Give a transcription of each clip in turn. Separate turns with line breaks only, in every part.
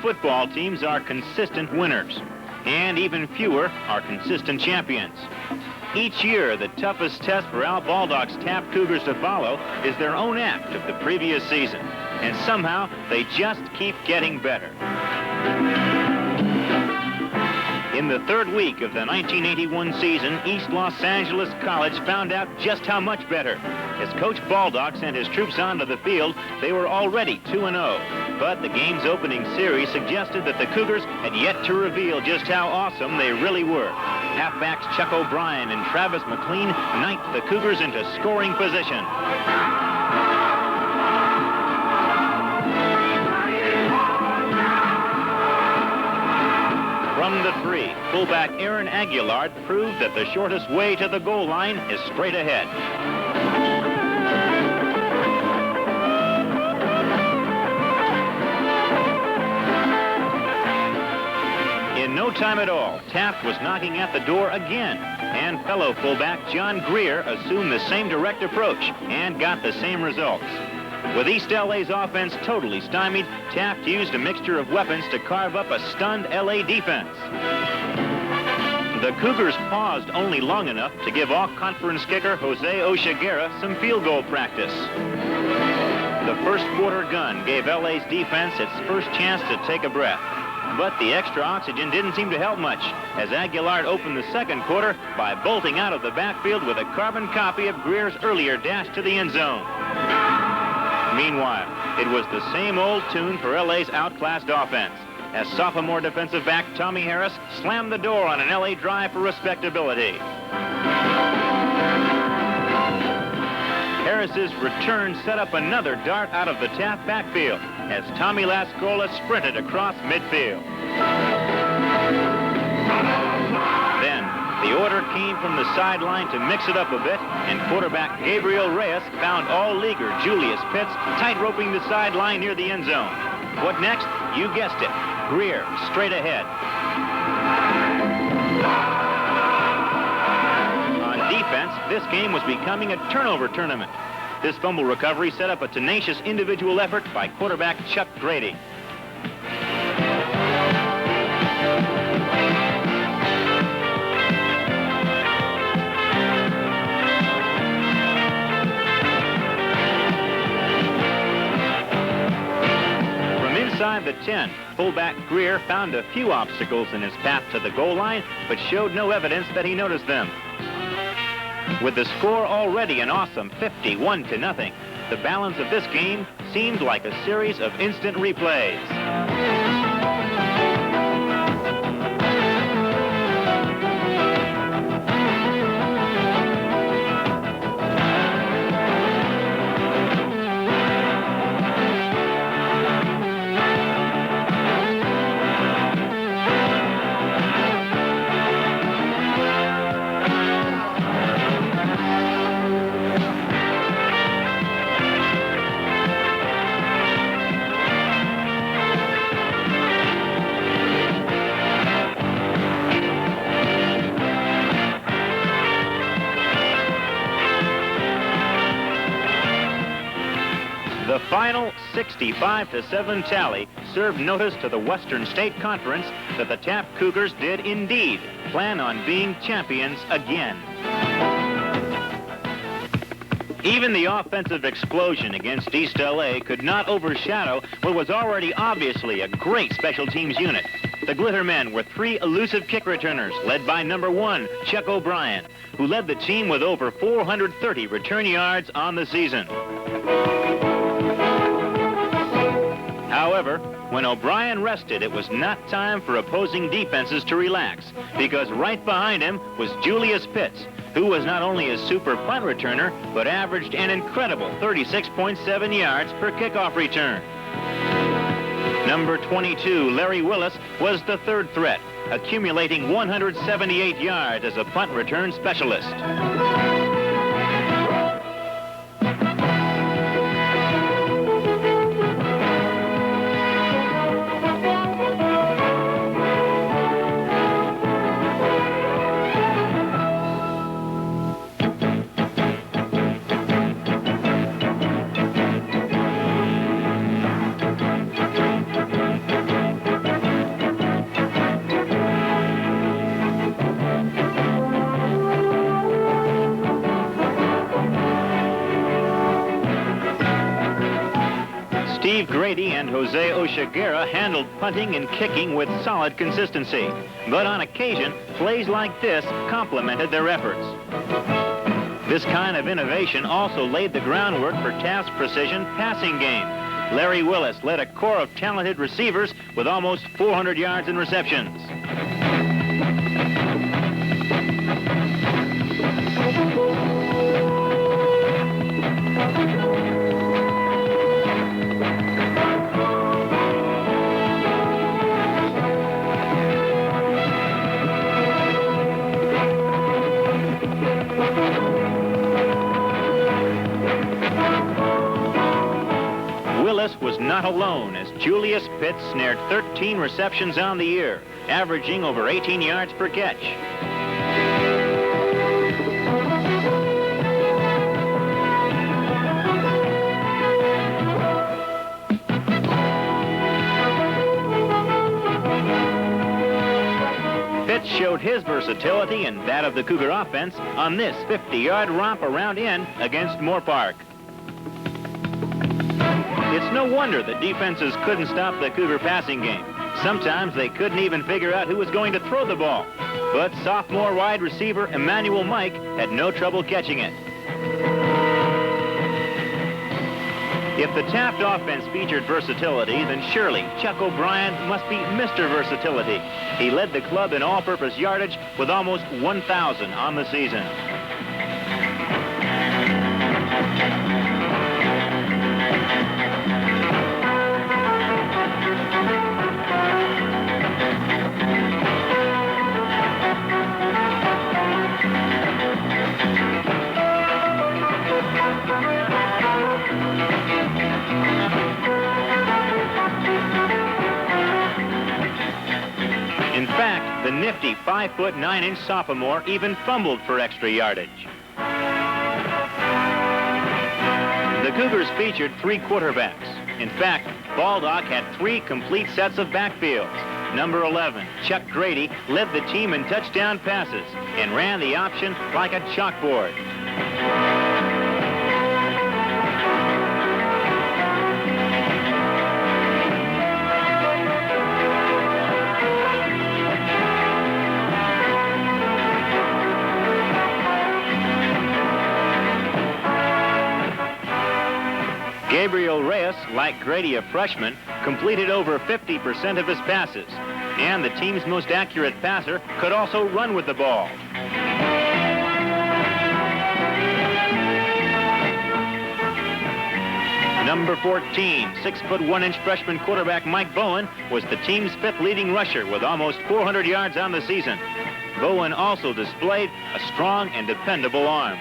football teams are consistent winners, and even fewer are consistent champions. Each year, the toughest test for Al Baldock's Taft Cougars to follow is their own act of the previous season, and somehow they just keep getting better. In the third week of the 1981 season, East Los Angeles College found out just how much better. As Coach Baldock sent his troops onto the field, they were already 2-0. But the game's opening series suggested that the Cougars had yet to reveal just how awesome they really were. Halfbacks Chuck O'Brien and Travis McLean knifed the Cougars into scoring position. From the 3, fullback Aaron Aguilar proved that the shortest way to the goal line is straight ahead. In no time at all, Taft was knocking at the door again, and fellow fullback John Greer assumed the same direct approach and got the same results. With East LA's offense totally stymied, Taft used a mixture of weapons to carve up a stunned LA defense. The Cougars paused only long enough to give all-conference kicker Jose Oshiguera some field goal practice. The first quarter gun gave LA's defense its first chance to take a breath. But the extra oxygen didn't seem to help much, as Aguilar opened the second quarter by bolting out of the backfield with a carbon copy of Greer's earlier dash to the end zone. Meanwhile, it was the same old tune for LA's outclassed offense, as sophomore defensive back Tommy Harris slammed the door on an LA drive for respectability. Harris's return set up another dart out of the Taft backfield as Tommy Lascola sprinted across midfield. Then, the order came from the sideline to mix it up a bit, and quarterback Gabriel Reyes found all-leaguer Julius Pitts tight-roping the sideline near the end zone. What next? You guessed it. Greer straight ahead. On defense, this game was becoming a turnover tournament. This fumble recovery set up a tenacious individual effort by quarterback Chuck Grady. Inside the 10, fullback Greer found a few obstacles in his path to the goal line, but showed no evidence that he noticed them. With the score already an awesome 51-0, the balance of this game seemed like a series of instant replays. The final 65-7 tally served notice to the Western State Conference that the Taft Cougars did indeed plan on being champions again. Even the offensive explosion against East LA could not overshadow what was already obviously a great special teams unit. The Glitter Men were 3 elusive kick returners, led by number 1, Chuck O'Brien, who led the team with over 430 return yards on the season. However, when O'Brien rested, it was not time for opposing defenses to relax, because right behind him was Julius Pitts, who was not only a super punt returner, but averaged an incredible 36.7 yards per kickoff return. Number 22, Larry Willis, was the third threat, accumulating 178 yards as a punt return specialist. Frank Grady and Jose Oshiguera handled punting and kicking with solid consistency. But on occasion, plays like this complemented their efforts. This kind of innovation also laid the groundwork for Taft's precision passing game. Larry Willis led a corps of talented receivers with almost 400 yards in receptions. Willis was not alone as Julius Pitts snared 13 receptions on the year, averaging over 18 yards per catch. Pitts showed his versatility and that of the Cougar offense on this 50-yard romp around in against Moore Park. It's no wonder that defenses couldn't stop the Cougar passing game. Sometimes they couldn't even figure out who was going to throw the ball. But sophomore wide receiver Emmanuel Mike had no trouble catching it. If the Taft offense featured versatility, then surely Chuck O'Brien must be Mr. Versatility. He led the club in all-purpose yardage with almost 1,000 on the season. In fact, the nifty 5'9" sophomore even fumbled for extra yardage. The Cougars featured 3 quarterbacks. In fact, Baldock had 3 complete sets of backfields. Number 11, Chuck Grady, led the team in touchdown passes and ran the option like a chalkboard. Gabriel Reyes, like Grady, a freshman, completed over 50% of his passes. And the team's most accurate passer could also run with the ball. Number 14, 6'1" freshman quarterback Mike Bowen was the team's 5th leading rusher with almost 400 yards on the season. Bowen also displayed a strong and dependable arm.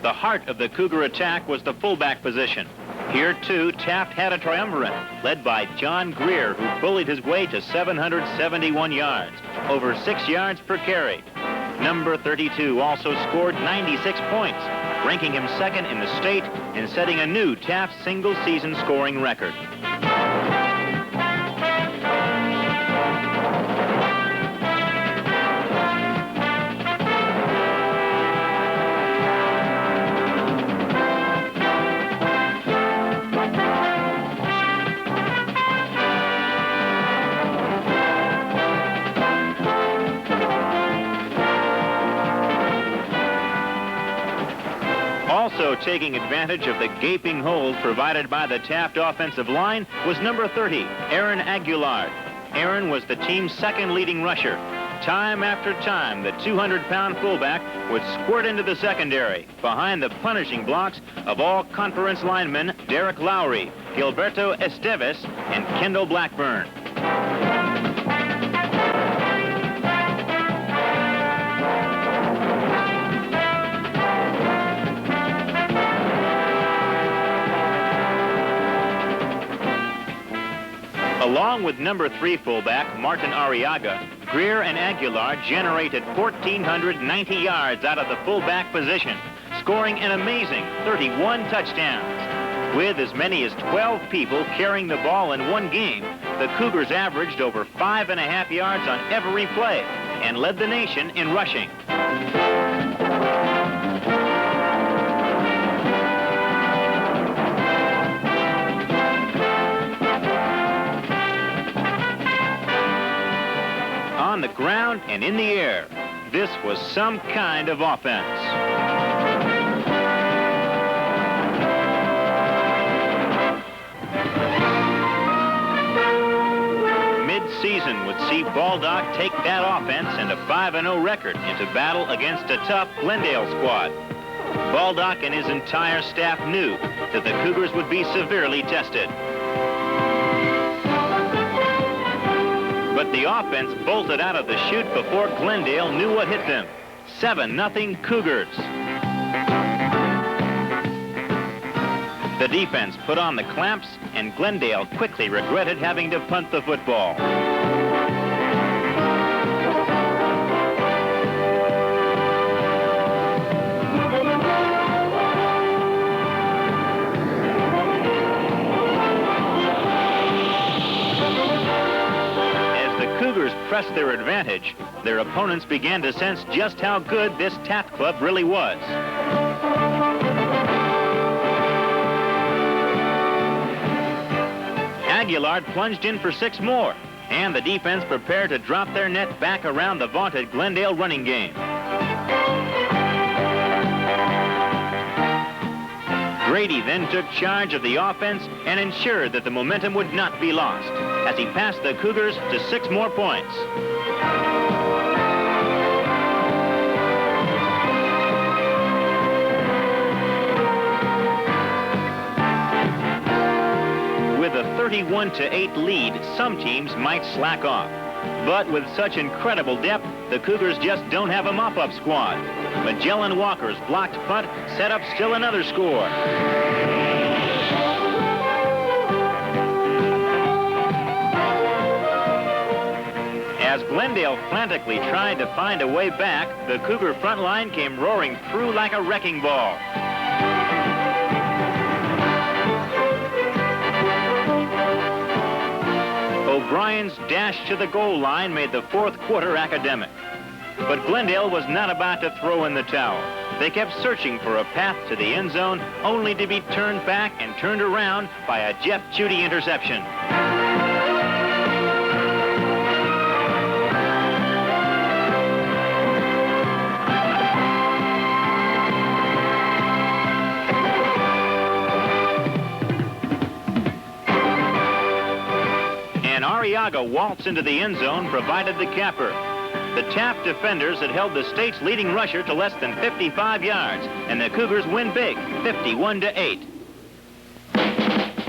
The heart of the Cougar attack was the fullback position. Here, too, Taft had a triumvirate, led by John Greer, who bullied his way to 771 yards, over 6 yards per carry. Number 32 also scored 96 points, ranking him 2nd in the state and setting a new Taft single-season scoring record. Also taking advantage of the gaping holes provided by the Taft offensive line was number 30, Aaron Aguilar. Aaron was the team's 2nd leading rusher. Time after time, the 200-pound fullback would squirt into the secondary behind the punishing blocks of all-conference linemen Derek Lowry, Gilberto Esteves, and Kendall Blackburn. Along with number 3 fullback Martin Arriaga, Greer and Aguilar generated 1,490 yards out of the fullback position, scoring an amazing 31 touchdowns. With as many as 12 people carrying the ball in one game, the Cougars averaged over 5.5 yards on every play and led the nation in rushing. On the ground and in the air, this was some kind of offense. Mid-season would see Baldock take that offense and a 5-0 record into battle against a tough Glendale squad. Baldock and his entire staff knew that the Cougars would be severely tested. But the offense bolted out of the chute before Glendale knew what hit them. 7-0 Cougars. The defense put on the clamps, and Glendale quickly regretted having to punt the football. Pressed their advantage, their opponents began to sense just how good this Taft club really was. Aguilar plunged in for 6 more, and the defense prepared to drop their net back around the vaunted Glendale running game. Grady then took charge of the offense and ensured that the momentum would not be lost as he passed the Cougars to 6 more points. With a 31-8 lead, some teams might slack off. But with such incredible depth, the Cougars just don't have a mop-up squad. Magellan Walker's blocked punt set up still another score. As Glendale frantically tried to find a way back, the Cougar front line came roaring through like a wrecking ball. O'Brien's dash to the goal line made the 4th quarter academic. But Glendale was not about to throw in the towel. They kept searching for a path to the end zone, only to be turned back and turned around by a Jeff Judy interception. And Arriaga waltzed into the end zone, provided the capper. The Taft defenders had held the state's leading rusher to less than 55 yards, and the Cougars win big, 51-8.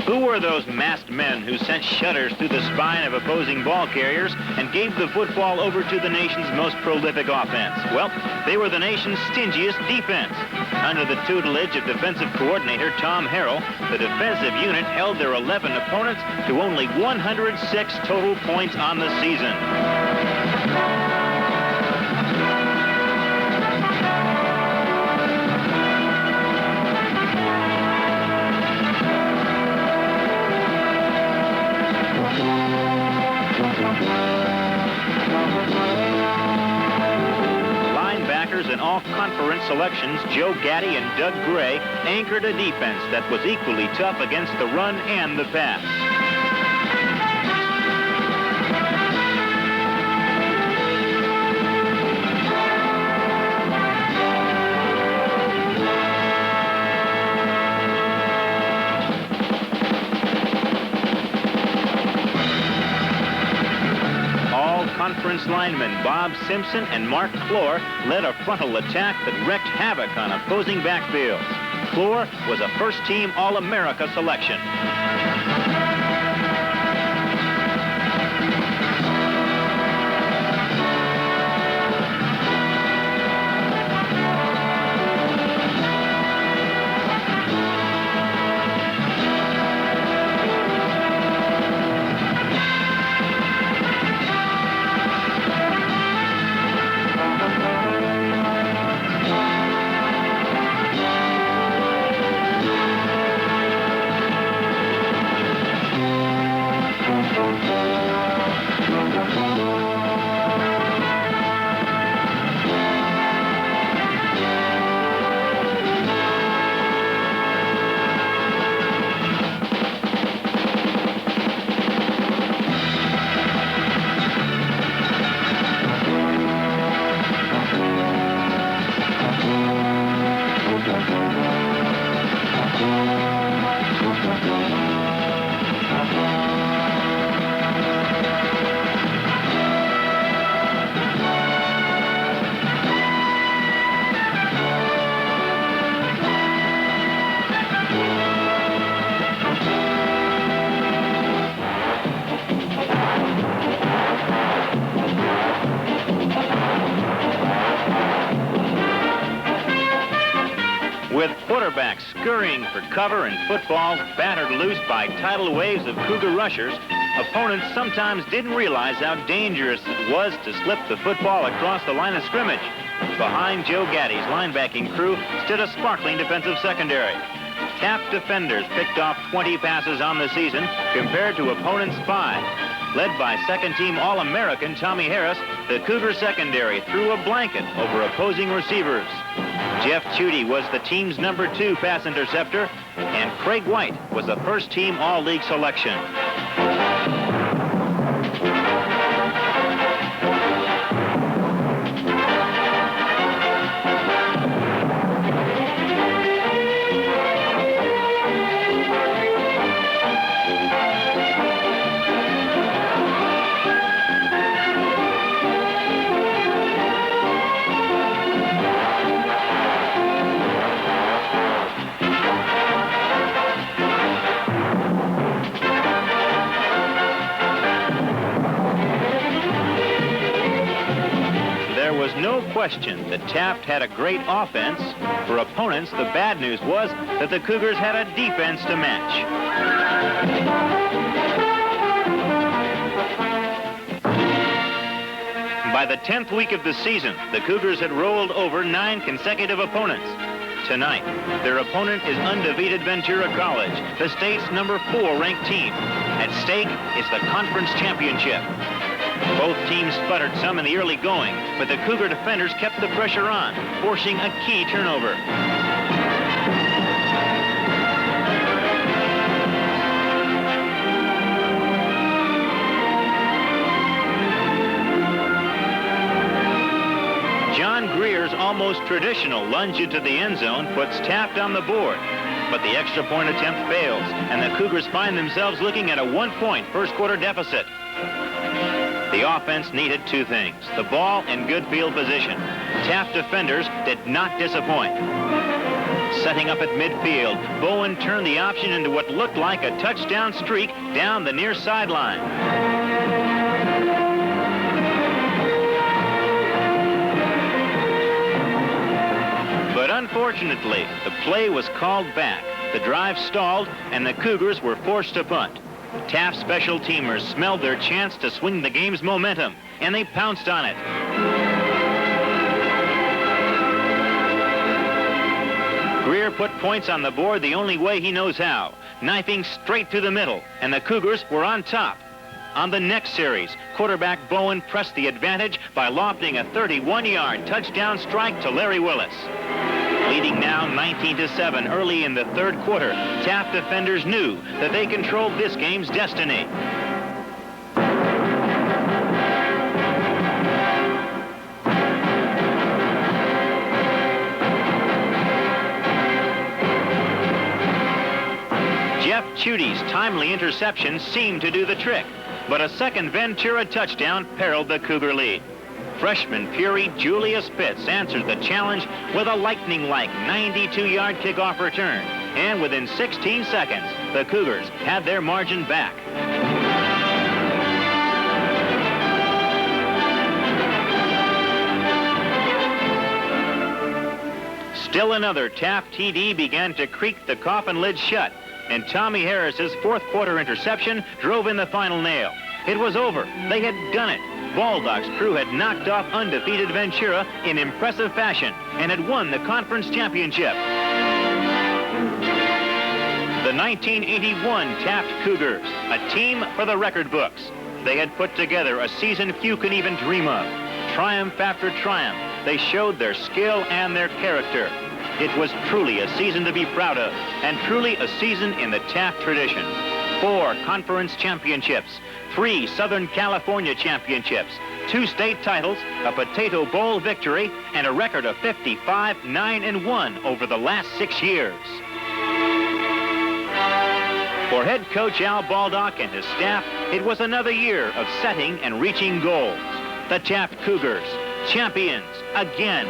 Who were those masked men who sent shudders through the spine of opposing ball carriers and gave the football over to the nation's most prolific offense? Well, they were the nation's stingiest defense. Under the tutelage of defensive coordinator Tom Harrell, the defensive unit held their 11 opponents to only 106 total points on the season. Linebackers in all conference selections, Joe Gaddy and Doug Gray anchored a defense that was equally tough against the run and the pass. Conference linemen Bob Simpson and Mark Clore led a frontal attack that wreaked havoc on opposing backfields. Clore was a first-team All-America selection. quarterback scurrying for cover and footballs battered loose by tidal waves of Cougar rushers, opponents sometimes didn't realize how dangerous it was to slip the football across the line of scrimmage. Behind Joe Gaddy's linebacking crew stood a sparkling defensive secondary. Taft defenders picked off 20 passes on the season compared to opponents' 5. Led by second-team All-American Tommy Harris, the Cougar secondary threw a blanket over opposing receivers. Jeff Chudy was the team's #2 pass interceptor, and Craig White was the first-team All-League selection. No question that Taft had a great offense. For opponents, the bad news was that the Cougars had a defense to match. By the 10th week of the season, the Cougars had rolled over 9 consecutive opponents. Tonight, their opponent is undefeated Ventura College, the state's #4 ranked team. At stake is the conference championship. Both teams sputtered some in the early going, but the Cougar defenders kept the pressure on, forcing a key turnover. John Greer's almost traditional lunge into the end zone puts Taft on the board, but the extra point attempt fails, and the Cougars find themselves looking at a 1-point first-quarter deficit. The offense needed 2 things, the ball and good field position. Taft defenders did not disappoint. Setting up at midfield, Bowen turned the option into what looked like a touchdown streak down the near sideline. But unfortunately, the play was called back. The drive stalled, and the Cougars were forced to punt. Taft special teamers smelled their chance to swing the game's momentum, and they pounced on it. Greer put points on the board the only way he knows how, knifing straight through the middle, and the Cougars were on top. On the next series, quarterback Bowen pressed the advantage by lofting a 31-yard touchdown strike to Larry Willis. Leading now 19-7 early in the 3rd quarter, Taft defenders knew that they controlled this game's destiny. Jeff Chudy's timely interception seemed to do the trick, but a second Ventura touchdown periled the Cougar lead. Freshman Fury Julius Pitts answered the challenge with a lightning-like 92-yard kickoff return. And within 16 seconds, the Cougars had their margin back. Still another Taft TD began to creak the coffin lid shut, and Tommy Harris's 4th-quarter interception drove in the final nail. It was over. They had done it. Baldock's crew had knocked off undefeated Ventura in impressive fashion and had won the conference championship. The 1981 Taft Cougars, a team for the record books. They had put together a season few can even dream of. Triumph after triumph, they showed their skill and their character. It was truly a season to be proud of, and truly a season in the Taft tradition. 4 conference championships, 3 Southern California championships, 2 state titles, a Potato Bowl victory, and a record of 55-9-1 over the last 6 years. For head coach Al Baldock and his staff, it was another year of setting and reaching goals. The Taft Cougars, champions again.